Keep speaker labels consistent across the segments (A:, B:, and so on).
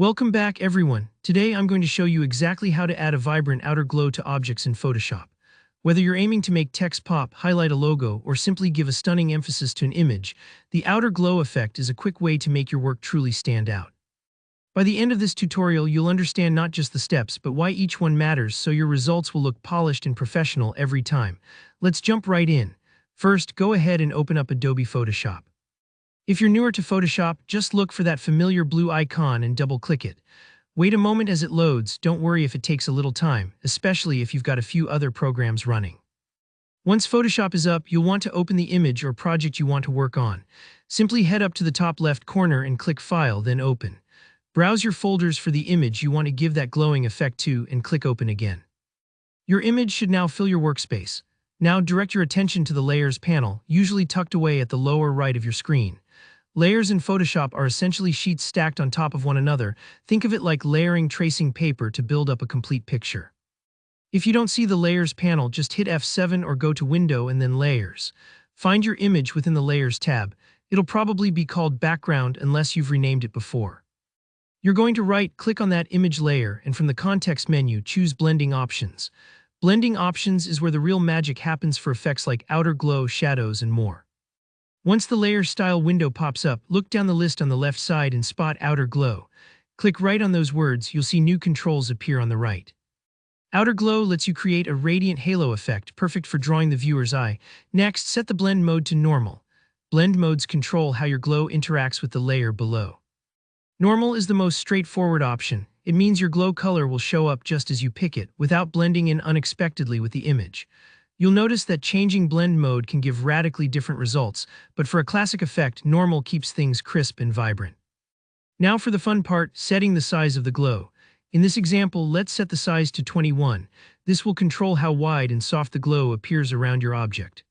A: Welcome back, everyone. Today I'm going to show you exactly how to add a vibrant outer glow to objects in Photoshop. Whether you're aiming to make text pop, highlight a logo, or simply give a stunning emphasis to an image, the outer glow effect is a quick way to make your work truly stand out. By the end of this tutorial, you'll understand not just the steps, but why each one matters, so your results will look polished and professional every time. Let's jump right in. First, go ahead and open up Adobe Photoshop. If you're newer to Photoshop, just look for that familiar blue icon and double-click it. Wait a moment as it loads. Don't worry if it takes a little time, especially if you've got a few other programs running. Once Photoshop is up, you'll want to open the image or project you want to work on. Simply head up to the top left corner and click File, then Open. Browse your folders for the image you want to give that glowing effect to and click Open again. Your image should now fill your workspace. Now direct your attention to the Layers panel, usually tucked away at the lower right of your screen. Layers in Photoshop are essentially sheets stacked on top of one another. Think of it like layering tracing paper to build up a complete picture. If you don't see the Layers panel, just hit F7 or go to Window and then Layers. Find your image within the Layers tab. It'll probably be called Background unless you've renamed it before. You're going to right-click on that image layer and from the Context menu, choose Blending Options. Blending Options is where the real magic happens for effects like outer glow, shadows, and more. Once the Layer Style window pops up, look down the list on the left side and spot Outer Glow. Click right on those words, you'll see new controls appear on the right. Outer Glow lets you create a radiant halo effect, perfect for drawing the viewer's eye. Next, set the blend mode to normal. Blend modes control how your glow interacts with the layer below. Normal is the most straightforward option. It means your glow color will show up just as you pick it, without blending in unexpectedly with the image. You'll notice that changing blend mode can give radically different results, but for a classic effect, normal keeps things crisp and vibrant. Now for the fun part, setting the size of the glow. In this example, let's set the size to 21. This will control how wide and soft the glow appears around your object.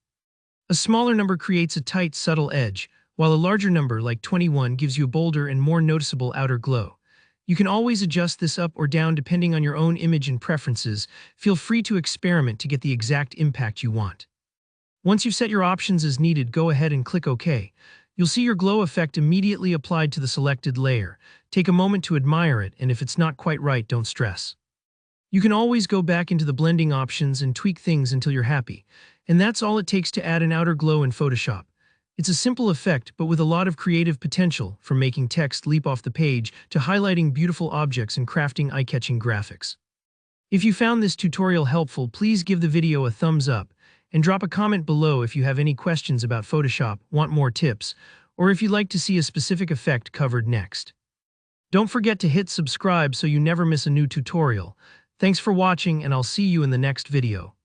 A: A smaller number creates a tight, subtle edge, while a larger number, like 21, gives you a bolder and more noticeable outer glow. You can always adjust this up or down depending on your own image and preferences. Feel free to experiment to get the exact impact you want. Once you've set your options as needed, go ahead and click OK. You'll see your glow effect immediately applied to the selected layer. Take a moment to admire it, and if it's not quite right, don't stress. You can always go back into the blending options and tweak things until you're happy. And that's all it takes to add an outer glow in Photoshop. It's a simple effect, but with a lot of creative potential, from making text leap off the page to highlighting beautiful objects and crafting eye-catching graphics. If you found this tutorial helpful, please give the video a thumbs up and drop a comment below if you have any questions about Photoshop, want more tips, or if you'd like to see a specific effect covered next. Don't forget to hit subscribe so you never miss a new tutorial. Thanks for watching, and I'll see you in the next video.